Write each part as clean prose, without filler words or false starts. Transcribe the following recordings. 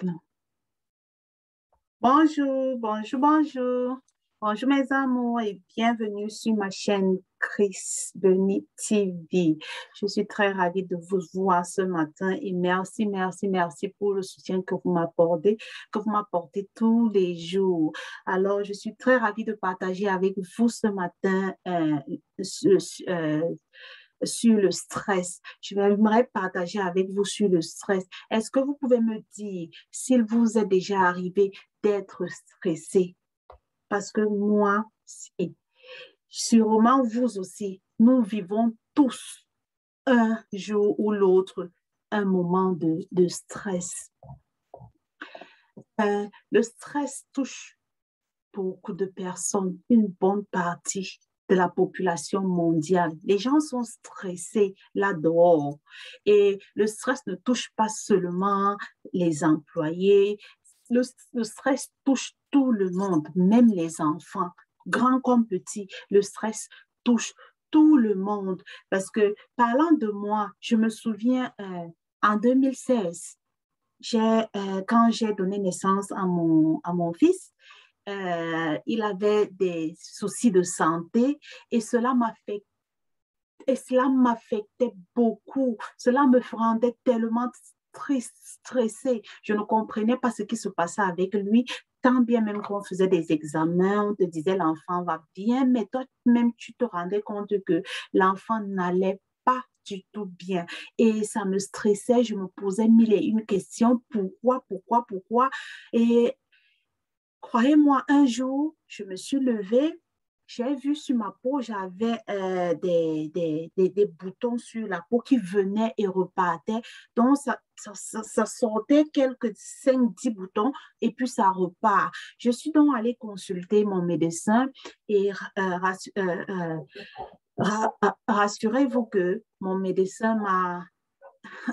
Non. Bonjour, bonjour, bonjour. Bonjour mes amours et bienvenue sur ma chaîne Chris Beni TV. Je suis très ravie de vous voir ce matin et merci, merci, merci pour le soutien que vous m'apportez tous les jours. Alors, je suis très ravie de partager avec vous ce matin sur le stress. J'aimerais partager avec vous sur le stress. Est-ce que vous pouvez me dire s'il vous est déjà arrivé d'être stressé? Parce que moi, si. Sûrement vous aussi, nous vivons tous un jour ou l'autre un moment de stress. Le stress touche beaucoup de personnes, une bonne partie de la population mondiale. Les gens sont stressés là-dehors. Et le stress ne touche pas seulement les employés. Le stress touche tout le monde, même les enfants, grands comme petits. Le stress touche tout le monde. Parce que parlant de moi, je me souviens en 2016, quand j'ai donné naissance à mon fils, il avait des soucis de santé et cela m'affectait beaucoup. Cela me rendait tellement triste, stressée. Je ne comprenais pas ce qui se passait avec lui. Tant bien même qu'on faisait des examens, on te disait l'enfant va bien, mais toi-même tu te rendais compte que l'enfant n'allait pas du tout bien. Et ça me stressait, je me posais mille et une questions. Pourquoi, pourquoi, pourquoi? Et croyez-moi, un jour, je me suis levée, j'ai vu sur ma peau, j'avais des boutons sur la peau qui venaient et repartaient. Donc, ça sortait quelques 5 10 boutons et puis ça repart. Je suis donc allée consulter mon médecin et rassurez-vous que mon médecin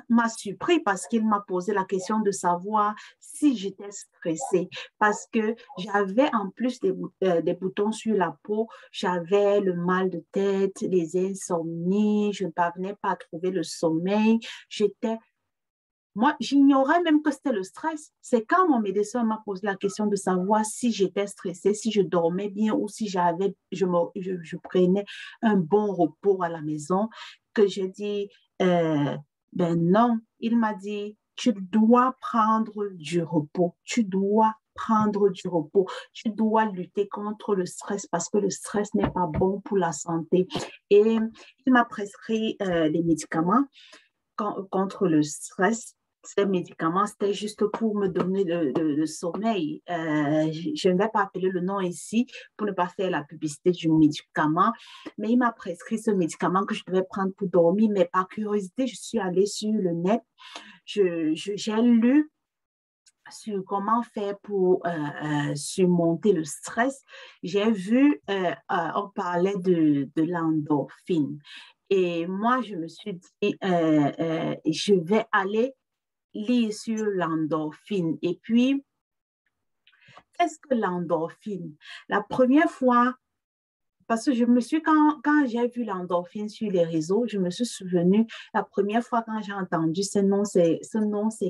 m'a surpris parce qu'il m'a posé la question de savoir si j'étais stressée. Parce que j'avais en plus des boutons sur la peau, j'avais le mal de tête, les insomnies, je ne parvenais pas à trouver le sommeil. Moi, j'ignorais même que c'était le stress. C'est quand mon médecin m'a posé la question de savoir si j'étais stressée, si je dormais bien ou si je prenais un bon repos à la maison, que j'ai dit, euh, ben non. Il m'a dit, tu dois prendre du repos, tu dois prendre du repos, tu dois lutter contre le stress parce que le stress n'est pas bon pour la santé. Et il m'a prescrit des médicaments contre le stress. Ces médicaments, c'était juste pour me donner le sommeil. Je ne vais pas appeler le nom ici pour ne pas faire la publicité du médicament, mais il m'a prescrit ce médicament que je devais prendre pour dormir. Mais par curiosité, je suis allée sur le net. J'ai lu sur comment faire pour surmonter le stress. J'ai vu, on parlait de l'endorphine. Et moi, je me suis dit, je vais aller lire sur l'endorphine. Et puis, qu'est-ce que l'endorphine? La première fois, parce que quand j'ai vu l'endorphine sur les réseaux, je me suis souvenu, la première fois quand j'ai entendu ce nom, c'est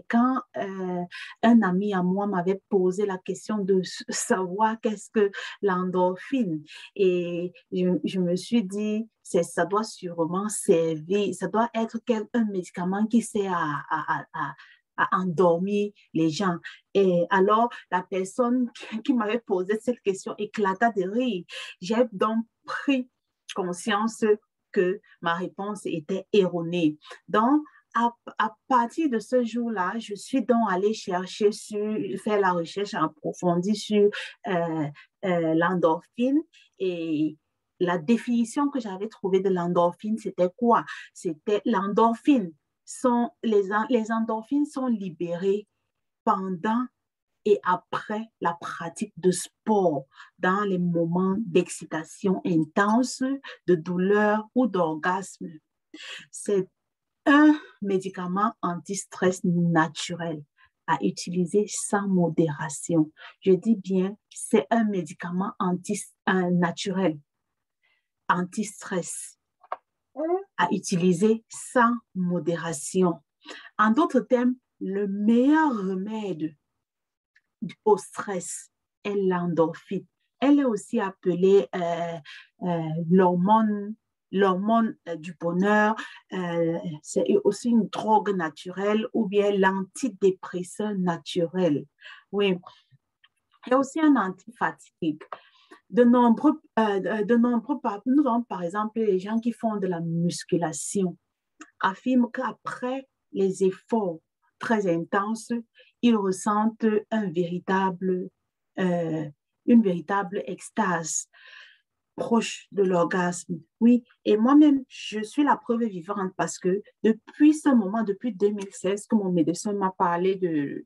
quand un ami à moi m'avait posé la question de savoir qu'est-ce que l'endorphine. Et je me suis dit, ça doit sûrement servir, ça doit être un médicament qui sert à endormir les gens. Et alors, la personne qui m'avait posé cette question éclata de rire. J'ai donc pris conscience que ma réponse était erronée. Donc, à partir de ce jour-là, je suis donc allée faire la recherche approfondie sur euh, l'endorphine et la définition que j'avais trouvée de l'endorphine, c'était quoi? C'était l'endorphine. Les endorphines sont libérées pendant et après la pratique de sport, dans les moments d'excitation intense, de douleur ou d'orgasme. C'est un médicament anti-stress naturel à utiliser sans modération. Je dis bien, c'est un médicament naturel, anti-stress, à utiliser sans modération. En d'autres termes, le meilleur remède au stress est l'endorphine. Elle est aussi appelée l'hormone du bonheur. C'est aussi une drogue naturelle ou bien l'antidépresseur naturel. Oui, il y a aussi un antifatigue. Nous avons par exemple les gens qui font de la musculation affirment qu'après les efforts très intenses, ils ressentent euh, une véritable extase proche de l'orgasme. Oui, et moi-même, je suis la preuve vivante parce que depuis ce moment, depuis 2016, que mon médecin m'a parlé du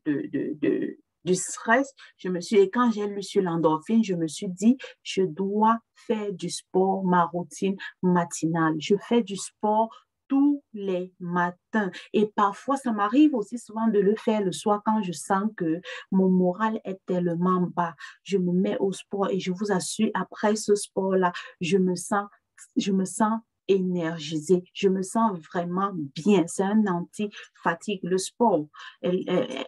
stress, et quand j'ai lu sur l'endorphine, je me suis dit, je dois faire du sport, ma routine matinale. Je fais du sport tous les matins. Et parfois, ça m'arrive aussi souvent de le faire le soir quand je sens que mon moral est tellement bas. Je me mets au sport et je vous assure, après ce sport-là, je me sens énergisée, je me sens vraiment bien. C'est un anti-fatigue. Le sport est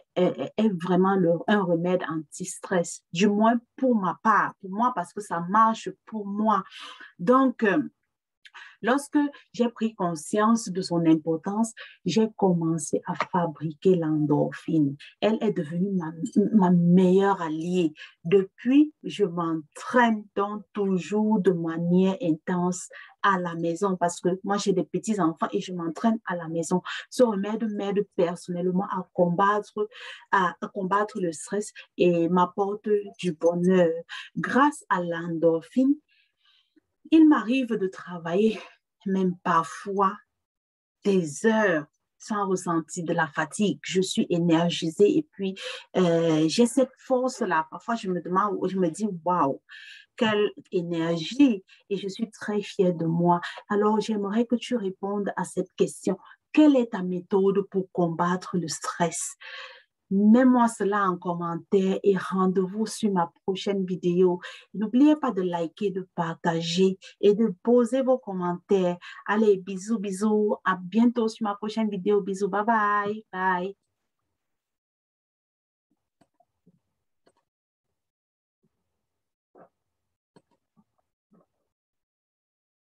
vraiment un remède anti-stress, du moins pour ma part, pour moi, parce que ça marche pour moi. Donc, lorsque j'ai pris conscience de son importance, j'ai commencé à fabriquer l'endorphine. Elle est devenue ma meilleure alliée. Depuis, je m'entraîne donc toujours de manière intense à la maison parce que moi, j'ai des petits-enfants et je m'entraîne à la maison. Ce remède m'aide personnellement à combattre le stress et m'apporte du bonheur. Grâce à l'endorphine, il m'arrive de travailler même parfois des heures sans ressentir de la fatigue. Je suis énergisée et puis j'ai cette force-là. Parfois, je me demande, je me dis, waouh, quelle énergie! Et je suis très fière de moi. Alors, j'aimerais que tu répondes à cette question. Quelle est ta méthode pour combattre le stress? Mets-moi cela en commentaire et rendez-vous sur ma prochaine vidéo. N'oubliez pas de liker, de partager et de poser vos commentaires. Allez, bisous, bisous. À bientôt sur ma prochaine vidéo. Bisous, bye bye. Bye.